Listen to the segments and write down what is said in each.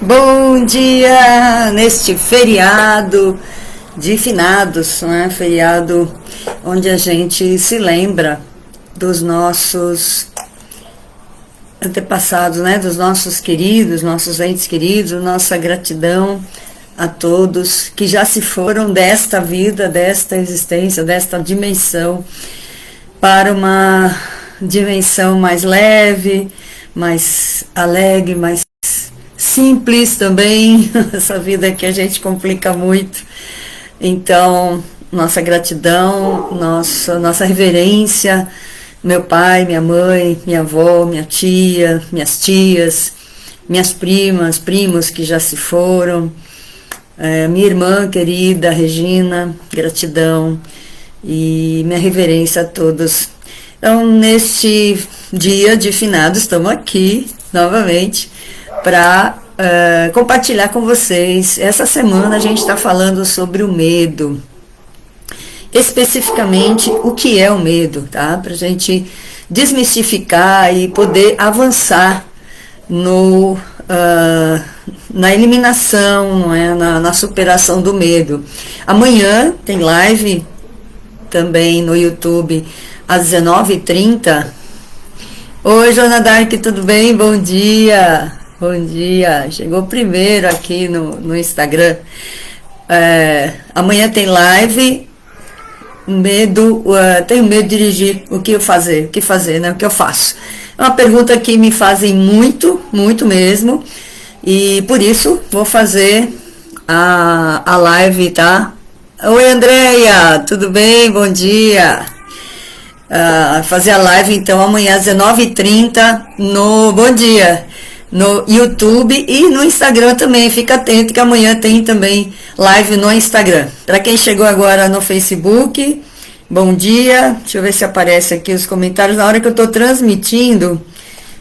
Bom dia neste feriado de finados, né? Feriado onde a gente se lembra dos nossos antepassados, né? Dos nossos queridos, nossos entes queridos, nossa gratidão a todos que já se foram desta vida, desta existência, desta dimensão para uma dimensão mais leve, mais alegre, mais simples também, essa vida que a gente complica muito. Então, nossa gratidão, nossa reverência, meu pai, minha mãe, minha avó, minha tia, minhas tias, minhas primas, primos que já se foram, minha irmã querida, Regina, gratidão e minha reverência a todos. Então, neste dia de finados, estamos aqui novamente para compartilhar com vocês. Essa semana a gente está falando sobre o medo, especificamente o que é o medo, tá? Para a gente desmistificar e poder avançar na eliminação, não é? na superação do medo. Amanhã tem live também no YouTube às 19h30. Oi, Joana Dark, tudo bem? Bom dia! Bom dia! Chegou primeiro aqui no Instagram. Amanhã tem live. Tenho medo de dirigir. O que fazer, né? O que eu faço? É uma pergunta que me fazem muito, muito mesmo. E por isso vou fazer a live, tá? Oi, Andréia, tudo bem? Bom dia! Fazer a live então amanhã às 19h30 Bom dia! No YouTube e no Instagram também. Fica atento que amanhã tem também live no Instagram. Para quem chegou agora no Facebook, bom dia. Deixa eu ver se aparece aqui os comentários. Na hora que eu estou transmitindo,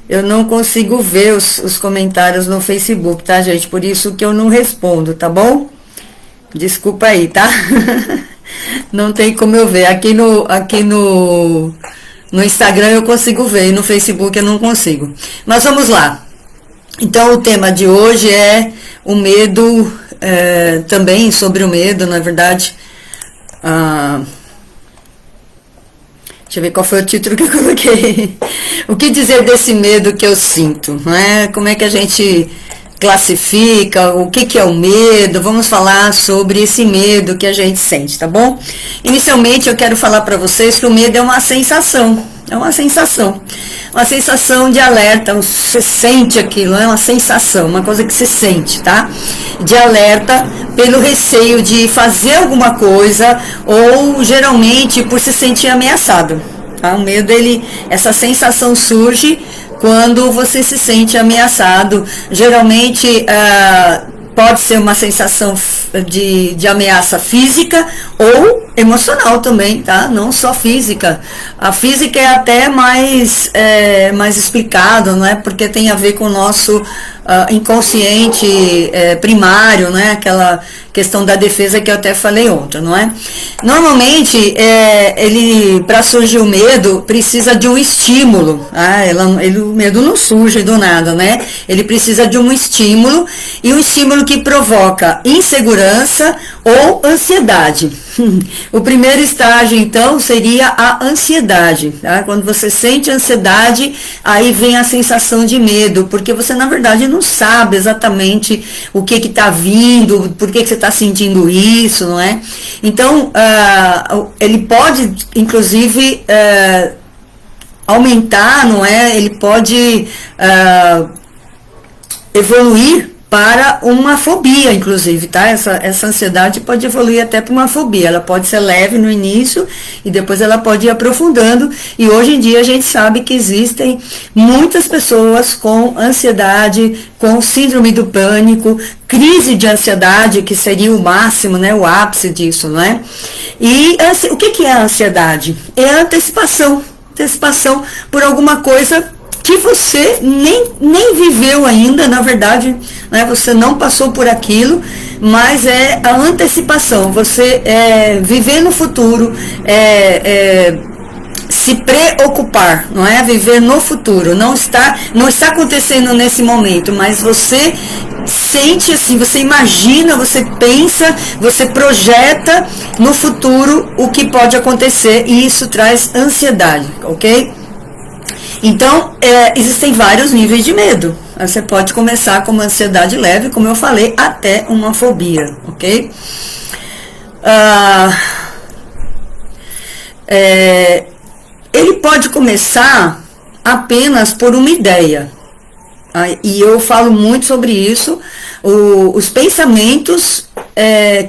eu não consigo ver os comentários no Facebook, tá, gente? Por isso que eu não respondo, tá bom? Desculpa aí, tá? Não tem como eu ver. Aqui no Instagram eu consigo ver e no Facebook eu não consigo. Mas vamos lá. Então, o tema de hoje é o medo, também sobre o medo, na verdade. Deixa eu ver qual foi o título que eu coloquei. O que dizer desse medo que eu sinto, não é? Como é que a gente classifica, o que é o medo? Vamos falar sobre esse medo que a gente sente, tá bom? Inicialmente, eu quero falar para vocês que o medo é uma sensação. É uma sensação de alerta, você sente aquilo, é uma sensação, uma coisa que se sente, tá? De alerta pelo receio de fazer alguma coisa ou geralmente por se sentir ameaçado, tá? O medo, essa sensação surge quando você se sente ameaçado, geralmente pode ser uma sensação de ameaça física ou emocional também, tá? Não só física. A física é até mais explicado, não é? Porque tem a ver com o nosso inconsciente primário, né? Aquela questão da defesa que eu até falei ontem, não é? Normalmente, para surgir o medo, precisa de um estímulo. O medo não surge do nada, né? Ele precisa de um estímulo, e um estímulo que provoca insegurança ou ansiedade. O primeiro estágio, então, seria a ansiedade, tá? Quando você sente ansiedade, aí vem a sensação de medo, porque você, na verdade, não sabe exatamente o que está vindo, por que você está sentindo isso, não é? Então, ele pode, inclusive, aumentar, não é? Ele pode evoluir para uma fobia, inclusive, tá? Essa ansiedade pode evoluir até para uma fobia. Ela pode ser leve no início e depois ela pode ir aprofundando. E hoje em dia a gente sabe que existem muitas pessoas com ansiedade, com síndrome do pânico, crise de ansiedade, que seria o máximo, né? O ápice disso, não é? E o que é a ansiedade? É a antecipação por alguma coisa que você nem viveu ainda, na verdade, né, você não passou por aquilo, mas é a antecipação, você viver no futuro, se preocupar, não é? Viver no futuro, não está acontecendo nesse momento, mas você sente assim, você imagina, você pensa, você projeta no futuro o que pode acontecer e isso traz ansiedade, ok? Então, existem vários níveis de medo. Você pode começar com uma ansiedade leve, como eu falei, até uma fobia, ok? Ele pode começar apenas por uma ideia. E eu falo muito sobre isso. Os pensamentos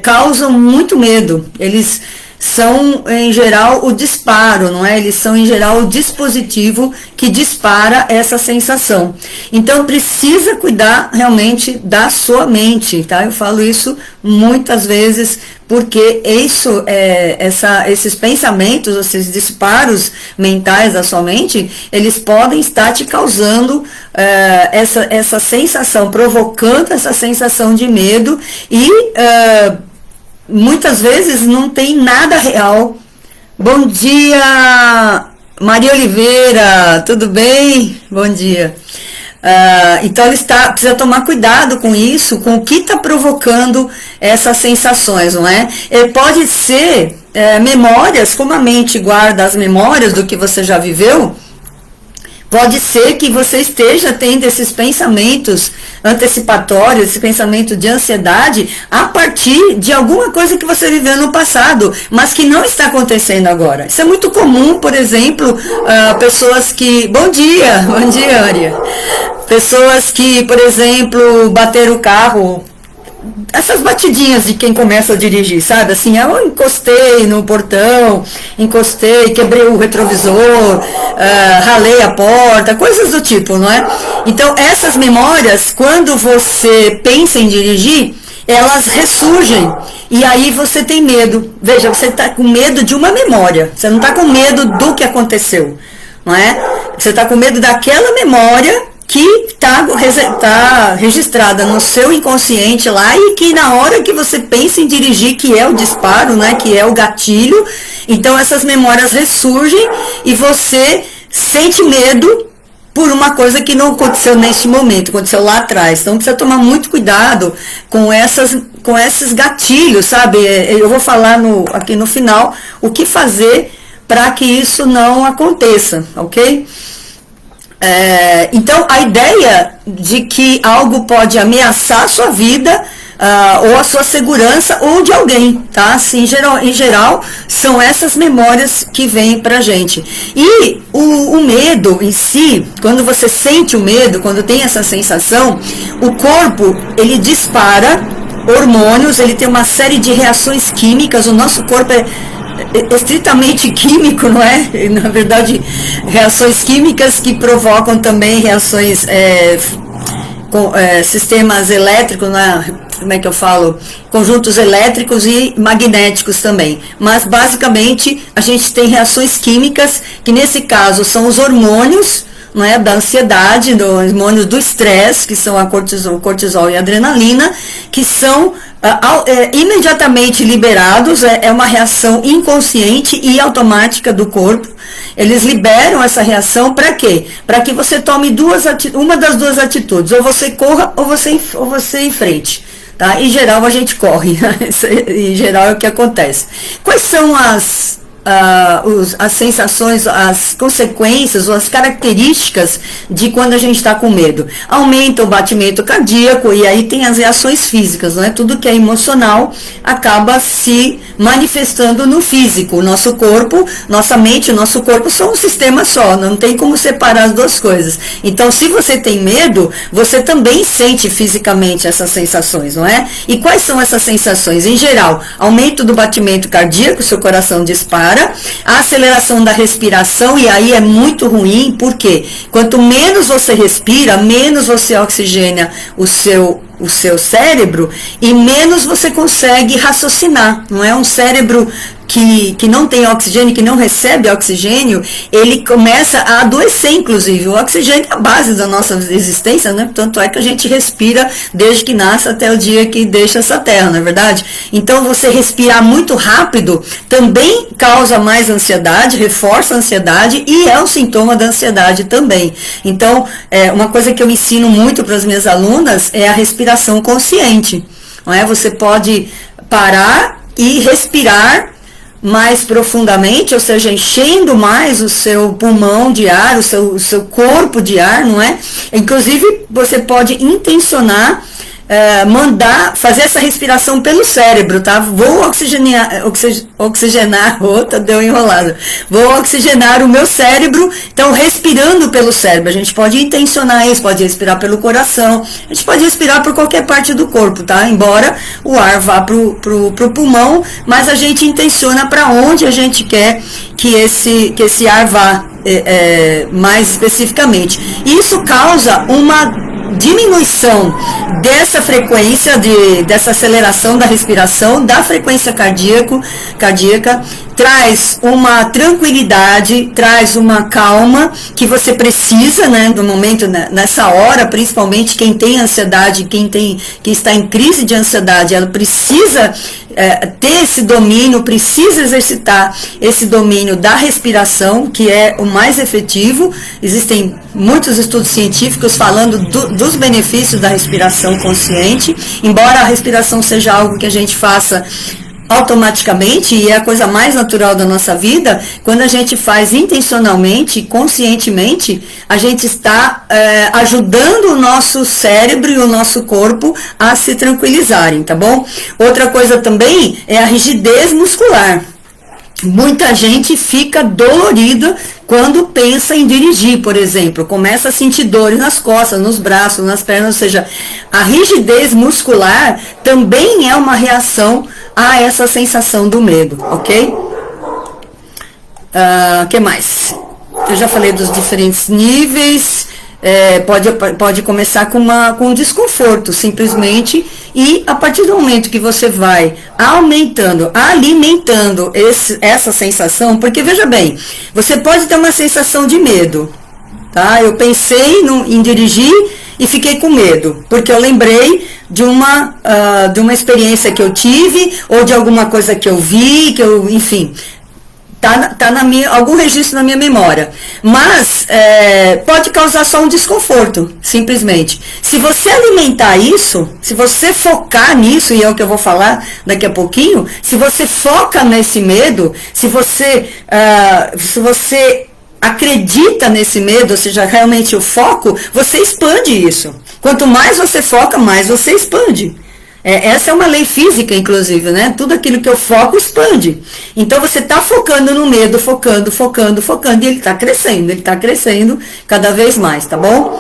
causam muito medo. Eles são, em geral, o disparo, não é? Eles são, em geral, o dispositivo que dispara essa sensação. Então, precisa cuidar realmente da sua mente, tá? Eu falo isso muitas vezes, porque esses pensamentos, esses disparos mentais da sua mente, eles podem estar te causando essa sensação, provocando essa sensação de medo e muitas vezes não tem nada real. Bom dia, Maria Oliveira, tudo bem? Bom dia. Então ele precisa tomar cuidado com isso, com o que está provocando essas sensações, não é? Pode ser memórias, como a mente guarda as memórias do que você já viveu. Pode ser que você esteja tendo esses pensamentos antecipatórios, esse pensamento de ansiedade, a partir de alguma coisa que você viveu no passado, mas que não está acontecendo agora. Isso é muito comum, por exemplo, pessoas que... Bom dia, Aria. Pessoas que, por exemplo, bateram o carro... Essas batidinhas de quem começa a dirigir, sabe? Assim, eu encostei no portão, quebrei o retrovisor, ralei a porta, coisas do tipo, não é? Então, essas memórias, quando você pensa em dirigir, elas ressurgem. E aí você tem medo. Veja, você está com medo de uma memória. Você não está com medo do que aconteceu, não é? Você está com medo daquela memória que está registrada no seu inconsciente lá e que na hora que você pensa em dirigir, que é o disparo, né, que é o gatilho, então essas memórias ressurgem e você sente medo por uma coisa que não aconteceu neste momento, aconteceu lá atrás. Então precisa tomar muito cuidado com esses gatilhos, sabe? Eu vou falar aqui no final o que fazer para que isso não aconteça, ok? Então, a ideia de que algo pode ameaçar a sua vida, ou a sua segurança, ou de alguém, tá? Assim, em geral, são essas memórias que vêm pra gente. E o medo em si, quando você sente o medo, quando tem essa sensação, o corpo, ele dispara hormônios, ele tem uma série de reações químicas, o nosso corpo é estritamente químico, não é? Na verdade, reações químicas que provocam também reações sistemas elétricos, né? Como é que eu falo? Conjuntos elétricos e magnéticos também. Mas, basicamente, a gente tem reações químicas, que nesse caso são os hormônios, não é, da ansiedade, do hormônio do estresse, que são a cortisol e a adrenalina, que são imediatamente liberados, é uma reação inconsciente e automática do corpo. Eles liberam essa reação para quê? Para que você tome uma das duas atitudes, ou você corra ou você enfrente. Tá? Em geral a gente corre, em geral é o que acontece. Quais são as sensações, as consequências ou as características de quando a gente está com medo? Aumenta o batimento cardíaco e aí tem as reações físicas, não é? Tudo que é emocional acaba se manifestando no físico. O nosso corpo, nossa mente e o nosso corpo são um sistema só, não tem como separar as duas coisas. Então, se você tem medo, você também sente fisicamente essas sensações, não é? E quais são essas sensações? Em geral, aumento do batimento cardíaco, seu coração dispara, a aceleração da respiração, e aí é muito ruim, porque quanto menos você respira, menos você oxigena o seu cérebro e menos você consegue raciocinar, não é? Um cérebro que não tem oxigênio, que não recebe oxigênio, ele começa a adoecer, inclusive. O oxigênio é a base da nossa existência, né? Tanto é que a gente respira desde que nasce até o dia que deixa essa terra, não é verdade? Então, você respirar muito rápido também causa mais ansiedade, reforça a ansiedade e é um sintoma da ansiedade também. Então, uma coisa que eu ensino muito para as minhas alunas é a respiração respiração consciente, não é? Você pode parar e respirar mais profundamente, ou seja, enchendo mais o seu pulmão de ar, o seu corpo de ar, não é? Inclusive, você pode intencionar mandar fazer essa respiração pelo cérebro, tá? Vou oxigenar, outra deu enrolado. Vou oxigenar o meu cérebro, então respirando pelo cérebro. A gente pode intencionar isso, pode respirar pelo coração, a gente pode respirar por qualquer parte do corpo, tá? Embora o ar vá pro pulmão, mas a gente intenciona para onde a gente quer que esse ar vá mais especificamente. Isso causa uma diminuição dessa frequência, dessa aceleração da respiração, da frequência cardíaca, traz uma tranquilidade, traz uma calma que você precisa, né, no momento, nessa hora, principalmente quem tem ansiedade, quem está em crise de ansiedade, ela precisa ter esse domínio, precisa exercitar esse domínio da respiração, que é o mais efetivo. Existem muitos estudos científicos falando dos benefícios da respiração consciente, embora a respiração seja algo que a gente faça automaticamente e é a coisa mais natural da nossa vida. Quando a gente faz intencionalmente, conscientemente, a gente está ajudando o nosso cérebro e o nosso corpo a se tranquilizarem, tá bom? Outra coisa também é a rigidez muscular. Muita gente fica dolorida quando pensa em dirigir, por exemplo, começa a sentir dores nas costas, nos braços, nas pernas, ou seja, a rigidez muscular também é uma reação a essa sensação do medo, ok? Que mais? Eu já falei dos diferentes níveis. Pode começar com um desconforto, simplesmente, e a partir do momento que você vai alimentando essa sensação, porque veja bem, você pode ter uma sensação de medo, tá? Eu pensei em dirigir e fiquei com medo, porque eu lembrei de uma experiência que eu tive, ou de alguma coisa que eu vi, enfim, tá algum registro na minha memória, mas pode causar só um desconforto, simplesmente. Se você alimentar isso, se você focar nisso, e é o que eu vou falar daqui a pouquinho, se você foca nesse medo, se você acredita nesse medo, ou seja, realmente o foco, você expande isso. Quanto mais você foca, mais você expande. Essa é uma lei física, inclusive, né? Tudo aquilo que eu foco expande. Então você está focando no medo, focando, e ele está crescendo cada vez mais, tá bom?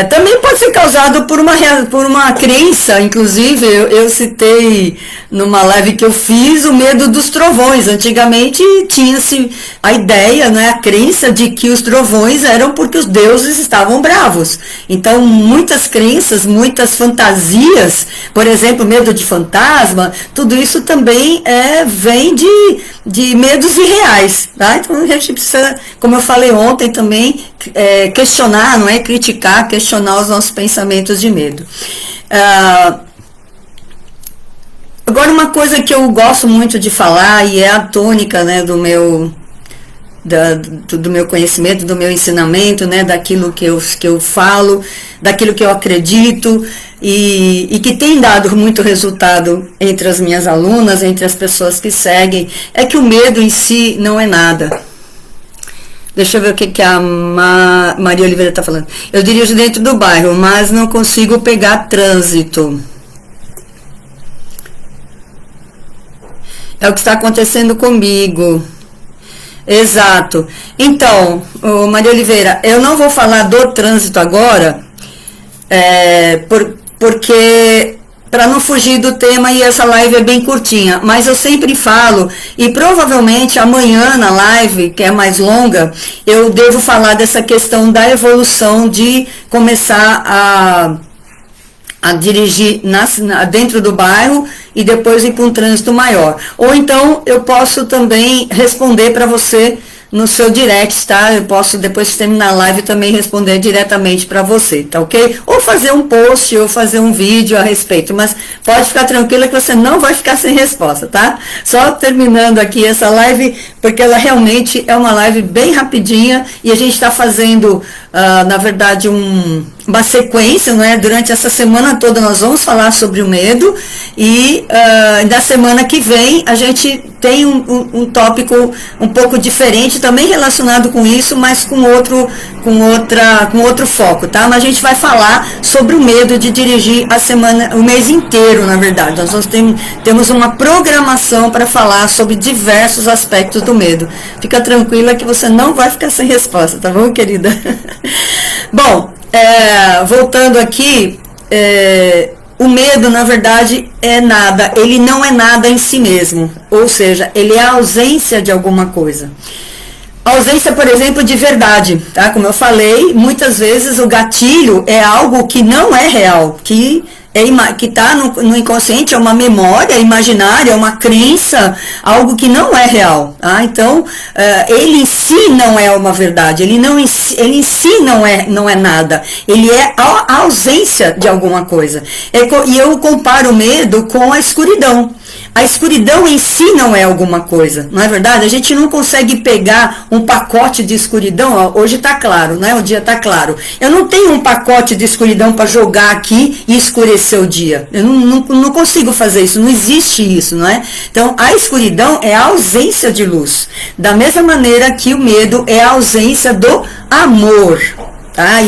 Também pode ser causado por uma crença, inclusive, eu citei numa live que eu fiz o medo dos trovões. Antigamente tinha-se a ideia, né, a crença de que os trovões eram porque os deuses estavam bravos. Então muitas crenças, muitas fantasias, por exemplo, medo de fantasma, tudo isso também vem de medos irreais, tá? Então a gente precisa, como eu falei ontem também, questionar, não é criticar, questionar os nossos pensamentos de medo. Agora, uma coisa que eu gosto muito de falar, e é a tônica, né, do meu conhecimento, do meu ensinamento, né, daquilo que eu falo, daquilo que eu acredito, e que tem dado muito resultado entre as minhas alunas, entre as pessoas que seguem, é que o medo em si não é nada. Deixa eu ver o que a Maria Oliveira está falando. Eu dirijo dentro do bairro, mas não consigo pegar trânsito. É o que está acontecendo comigo. Exato. Então, Maria Oliveira, eu não vou falar do trânsito agora, porque para não fugir do tema, e essa live é bem curtinha, mas eu sempre falo, e provavelmente amanhã na live, que é mais longa, eu devo falar dessa questão da evolução de começar a dirigir dentro do bairro e depois ir para um trânsito maior. Ou então eu posso também responder para você no seu direct, tá? Eu posso, depois de terminar a live, também responder diretamente para você, tá ok? Ou fazer um post, ou fazer um vídeo a respeito, mas pode ficar tranquila que você não vai ficar sem resposta, tá? Só terminando aqui essa live, porque ela realmente é uma live bem rapidinha, e a gente está fazendo, na verdade, um uma sequência, não é? Durante essa semana toda nós vamos falar sobre o medo e na semana que vem a gente tem um tópico um pouco diferente, também relacionado com isso, mas com outro foco, tá? Mas a gente vai falar sobre o medo de dirigir a semana, o mês inteiro, na verdade. Nós temos uma programação para falar sobre diversos aspectos do medo. Fica tranquila que você não vai ficar sem resposta, tá bom, querida? Bom, voltando aqui, o medo, na verdade, é nada, ele não é nada em si mesmo, ou seja, ele é a ausência de alguma coisa. A ausência, por exemplo, de verdade, tá? Como eu falei, muitas vezes o gatilho é algo que não é real, que está no inconsciente, é uma memória imaginária, é uma crença, algo que não é real. Tá? Então, ele em si não é uma verdade, ele em si não é nada, ele é a ausência de alguma coisa. E eu comparo o medo com a escuridão. A escuridão em si não é alguma coisa, não é verdade? A gente não consegue pegar um pacote de escuridão, ó, hoje está claro, né? O dia está claro. Eu não tenho um pacote de escuridão para jogar aqui e escurecer o dia. Eu não consigo fazer isso, não existe isso, não é? Então, a escuridão é a ausência de luz. Da mesma maneira que o medo é a ausência do amor. Tá?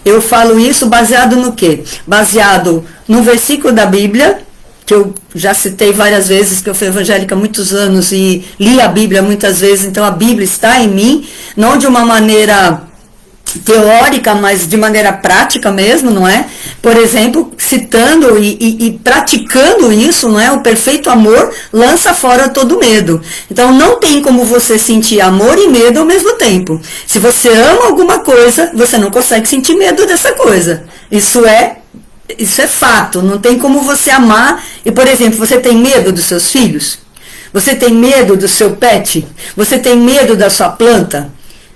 Eu falo isso baseado no quê? Baseado no versículo da Bíblia, que eu já citei várias vezes, que eu fui evangélica há muitos anos e li a Bíblia muitas vezes, então a Bíblia está em mim, não de uma maneira teórica, mas de maneira prática mesmo, não é? Por exemplo, citando e praticando isso, não é? O perfeito amor lança fora todo medo. Então não tem como você sentir amor e medo ao mesmo tempo. Se você ama alguma coisa, você não consegue sentir medo dessa coisa. Isso é fato, não tem como você amar. E, por exemplo, você tem medo dos seus filhos? Você tem medo do seu pet? Você tem medo da sua planta?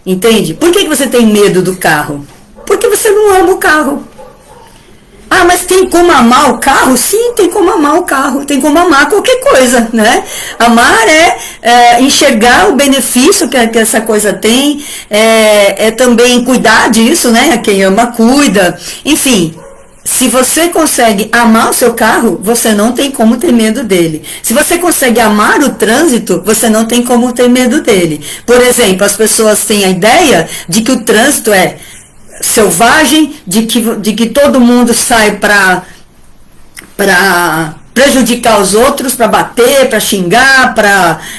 Entende? Por que você tem medo do carro? Porque você não ama o carro. Ah, mas tem como amar o carro? Sim, tem como amar o carro, tem como amar qualquer coisa, né? Amar é enxergar o benefício que essa coisa tem, é também cuidar disso, né? Quem ama, cuida, enfim. Se você consegue amar o seu carro, você não tem como ter medo dele. Se você consegue amar o trânsito, você não tem como ter medo dele. Por exemplo, as pessoas têm a ideia de que o trânsito é selvagem, de que todo mundo sai para prejudicar os outros, para bater, para xingar,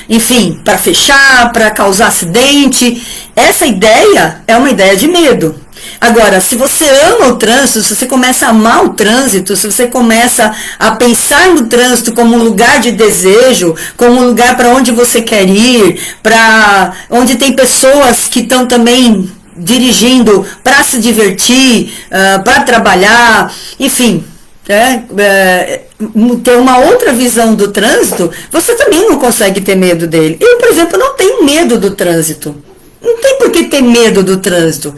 enfim, para fechar, para causar acidente. Essa ideia é uma ideia de medo. Agora, se você ama o trânsito, se você começa a amar o trânsito, se você começa a pensar no trânsito como um lugar de desejo, como um lugar para onde você quer ir, para onde tem pessoas que estão também dirigindo para se divertir, para trabalhar, enfim, ter uma outra visão do trânsito, você também não consegue ter medo dele. Eu, por exemplo, não tenho medo do trânsito. Não tem por que ter medo do trânsito.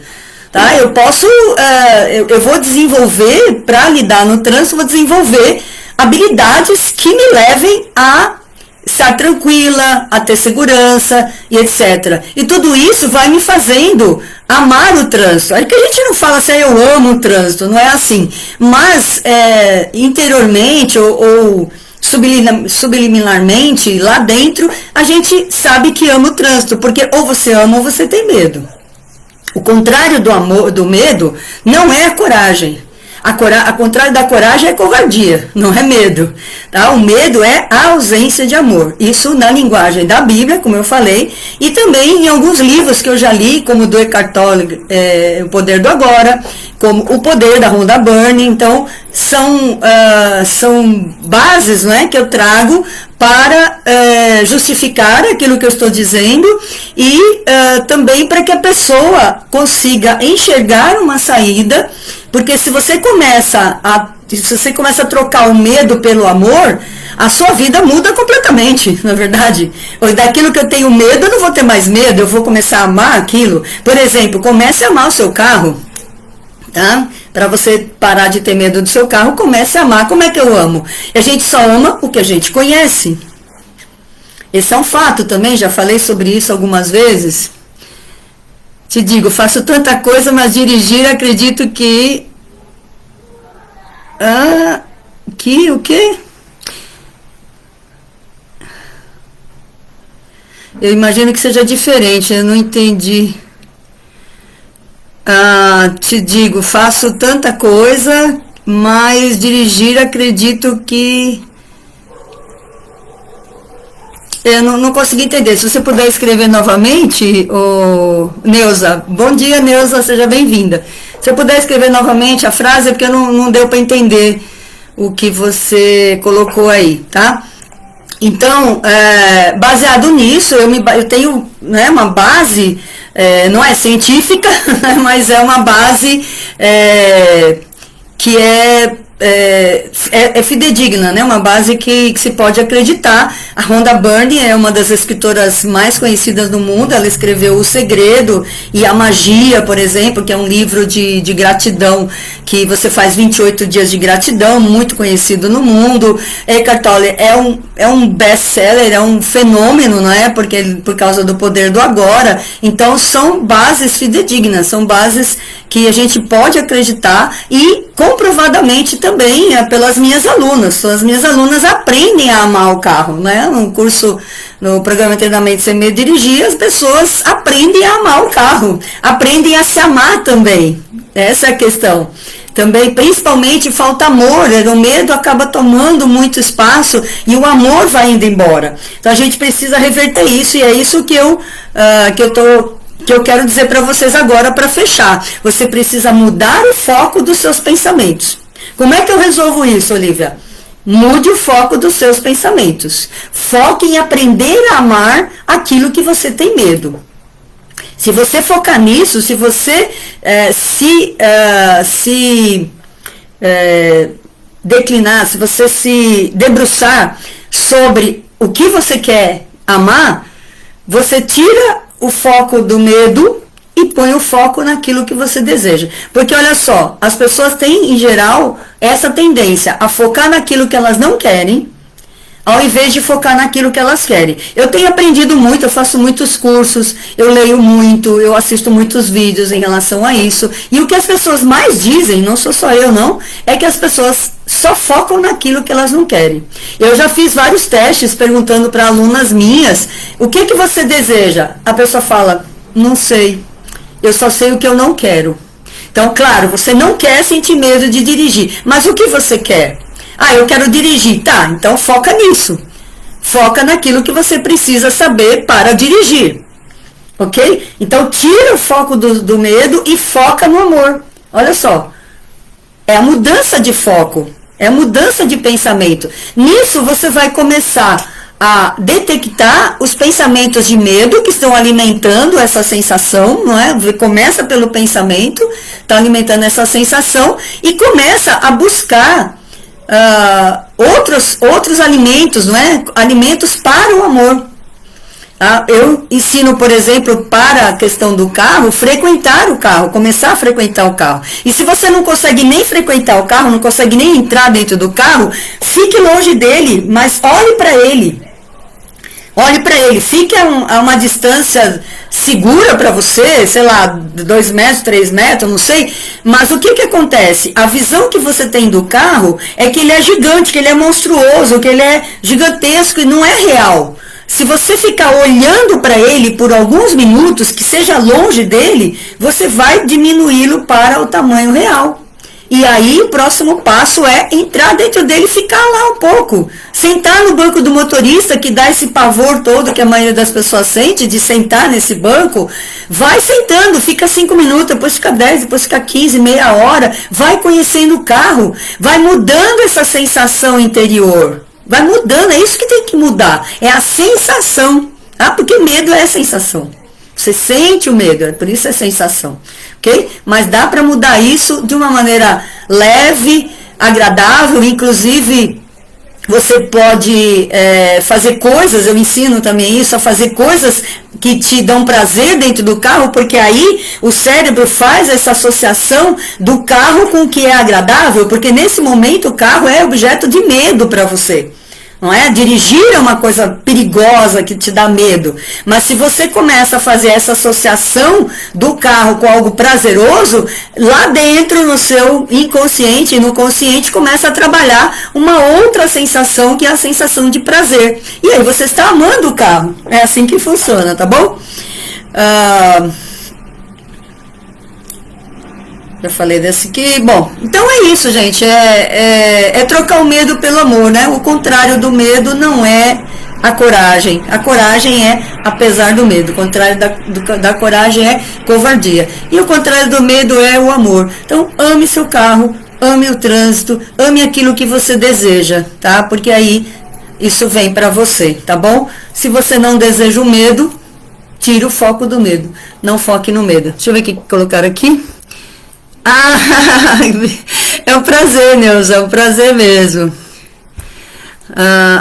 Tá? Eu vou desenvolver, para lidar no trânsito, vou desenvolver habilidades que me levem a estar tranquila, a ter segurança e etc. E tudo isso vai me fazendo amar o trânsito. Aí que a gente não fala assim, eu amo o trânsito, não é assim. Mas interiormente ou subliminarmente, lá dentro, a gente sabe que ama o trânsito, porque ou você ama ou você tem medo. O contrário do medo não é a coragem. A contrário da coragem é covardia, não é medo. Tá? O medo é a ausência de amor. Isso na linguagem da Bíblia, como eu falei, e também em alguns livros que eu já li, como o do Eckhart Tolle, O Poder do Agora, como O Poder, da Rhonda Byrne. Então, são bases, né, que eu trago para justificar aquilo que eu estou dizendo e também para que a pessoa consiga enxergar uma saída, porque se você começa a trocar o medo pelo amor, a sua vida muda completamente, na verdade. Daquilo que eu tenho medo, eu não vou ter mais medo, eu vou começar a amar aquilo. Por exemplo, comece a amar o seu carro. Tá? Para você parar de ter medo do seu carro, comece a amar. Como é que eu amo? A gente só ama o que a gente conhece. Esse é um fato também, já falei sobre isso algumas vezes. Te digo, faço tanta coisa, mas dirigir acredito que... Que o quê? Eu imagino que seja diferente, eu não entendi. Te digo, faço tanta coisa, mas dirigir acredito que... Eu não consegui entender. Se você puder escrever novamente, Neuza. Bom dia, Neuza, seja bem-vinda. Se você puder escrever novamente a frase, é porque não deu para entender o que você colocou aí, tá? Então, baseado nisso, eu tenho, né, uma base, não é científica, mas é uma base que é fidedigna, né? Uma base que se pode acreditar. A Rhonda Byrne é uma das escritoras mais conhecidas do mundo. Ela escreveu O Segredo e A Magia, por exemplo, que é um livro de gratidão, que você faz 28 dias de gratidão, muito conhecido no mundo. Eckhart Tolle é um best-seller, é um fenômeno, não é? Por causa do poder do agora. Então, são bases fidedignas, são bases que a gente pode acreditar e comprovadamente também pelas minhas alunas. As minhas alunas aprendem a amar o carro, né? No curso, no programa de treinamento Sem Medo de Dirigir, as pessoas aprendem a amar o carro, aprendem a se amar também. Essa é a questão. Também, principalmente, falta amor, o medo acaba tomando muito espaço e o amor vai indo embora. Então a gente precisa reverter isso e é isso que eu quero dizer para vocês agora para fechar. Você precisa mudar o foco dos seus pensamentos. Como é que eu resolvo isso, Olivia? Mude o foco dos seus pensamentos. Foque em aprender a amar aquilo que você tem medo. Se você focar nisso, se você declinar, se você se debruçar sobre o que você quer amar, você tira o foco do medo e põe o foco naquilo que você deseja. Porque olha só, as pessoas têm, em geral, essa tendência a focar naquilo que elas não querem, ao invés de focar naquilo que elas querem. Eu tenho aprendido muito, eu faço muitos cursos, eu leio muito, eu assisto muitos vídeos em relação a isso. E o que as pessoas mais dizem, não sou só eu não, é que as pessoas só focam naquilo que elas não querem. Eu já fiz vários testes perguntando para alunas minhas, o que você deseja? A pessoa fala, não sei, eu só sei o que eu não quero. Então, claro, você não quer sentir medo de dirigir, mas o que você quer? Eu quero dirigir. Tá, então foca nisso. Foca naquilo que você precisa saber para dirigir. Ok? Então, tira o foco do medo e foca no amor. Olha só. É a mudança de foco. É a mudança de pensamento. Nisso, você vai começar a detectar os pensamentos de medo que estão alimentando essa sensação, não é? Começa pelo pensamento, está alimentando essa sensação e começa a buscar outros alimentos, não é? Alimentos para o amor. Eu ensino, por exemplo, para a questão do carro, frequentar o carro, começar a frequentar o carro. E se você não consegue nem frequentar o carro, não consegue nem entrar dentro do carro, fique longe dele, mas olhe para ele. Olhe para ele, fique a uma distância segura para você, sei lá, 2 metros, 3 metros, não sei. Mas o que acontece? A visão que você tem do carro é que ele é gigante, que ele é monstruoso, que ele é gigantesco e não é real. Se você ficar olhando para ele por alguns minutos, que seja longe dele, você vai diminuí-lo para o tamanho real. E aí o próximo passo é entrar dentro dele e ficar lá um pouco. Sentar no banco do motorista, que dá esse pavor todo que a maioria das pessoas sente de sentar nesse banco. Vai sentando, fica 5 minutos, depois fica 10, depois fica 15, meia hora. Vai conhecendo o carro, vai mudando essa sensação interior. Vai mudando, é isso que tem que mudar. É a sensação. Porque medo é a sensação. Você sente o medo, por isso é sensação, ok? Mas dá para mudar isso de uma maneira leve, agradável, inclusive você pode fazer coisas, eu ensino também isso, a fazer coisas que te dão prazer dentro do carro, porque aí o cérebro faz essa associação do carro com o que é agradável, porque nesse momento o carro é objeto de medo para você. não é? Dirigir é uma coisa perigosa que te dá medo, mas se você começa a fazer essa associação do carro com algo prazeroso, lá dentro no seu inconsciente e no consciente começa a trabalhar uma outra sensação, que é a sensação de prazer. E aí você está amando o carro. É assim que funciona, tá bom? Eu falei desse aqui. Bom, então é isso, gente. É trocar o medo pelo amor, né? O contrário do medo não é a coragem. A coragem é apesar do medo. O contrário da coragem é covardia. E o contrário do medo é o amor. Então, ame seu carro, ame o trânsito, ame aquilo que você deseja, tá? Porque aí isso vem pra você, tá bom? Se você não deseja o medo, tira o foco do medo. Não foque no medo. Deixa eu ver o que colocaram aqui. Ah, é um prazer, Neuza, é um prazer mesmo.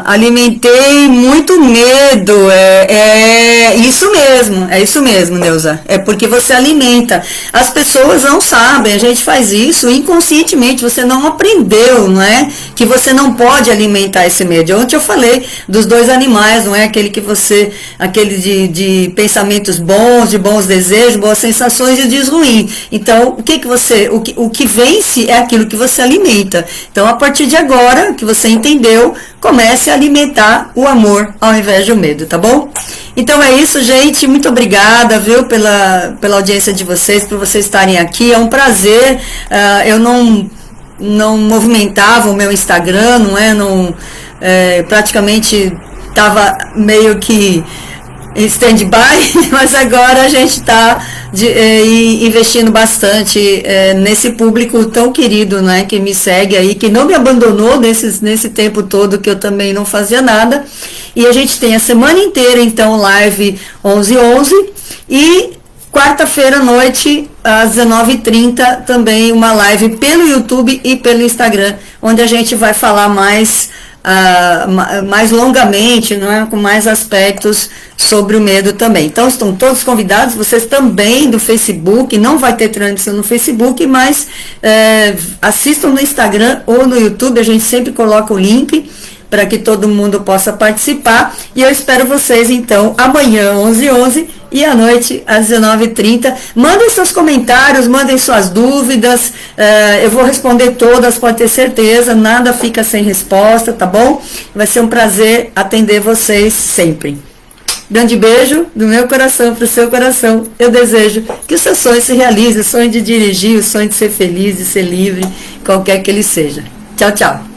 Alimentei muito medo, é isso mesmo, Neuza, é porque você alimenta, as pessoas não sabem, a gente faz isso inconscientemente, você não aprendeu, não é, que você não pode alimentar esse medo. Ontem eu falei dos dois animais, não é, aquele de pensamentos bons, de bons desejos, boas sensações e diz ruim. Então, o que vence é aquilo que você alimenta. Então, a partir de agora, que você entendeu, comece a alimentar o amor ao invés do medo, tá bom? Então é isso, gente. Muito obrigada, viu, pela audiência de vocês, por vocês estarem aqui. É um prazer. Eu não movimentava o meu Instagram, não é? Praticamente estava meio que em stand-by, mas agora a gente está investindo bastante nesse público tão querido, né, que me segue aí, que não me abandonou nesse tempo todo que eu também não fazia nada. E a gente tem a semana inteira, então, live 11h11 e quarta-feira à noite, às 19h30, também uma live pelo YouTube e pelo Instagram, onde a gente vai falar mais longamente, não é? Com mais aspectos sobre o medo também. Então, estão todos convidados, vocês também do Facebook, não vai ter transmissão no Facebook, mas assistam no Instagram ou no YouTube, a gente sempre coloca o link para que todo mundo possa participar, e eu espero vocês, então, amanhã, 11h11, e à noite, às 19h30. Mandem seus comentários, mandem suas dúvidas, eu vou responder todas, pode ter certeza, nada fica sem resposta, tá bom? Vai ser um prazer atender vocês sempre. Grande beijo do meu coração para o seu coração. Eu desejo que o seu sonho se realize, o sonho de dirigir, o sonho de ser feliz, de ser livre, qualquer que ele seja. Tchau, tchau.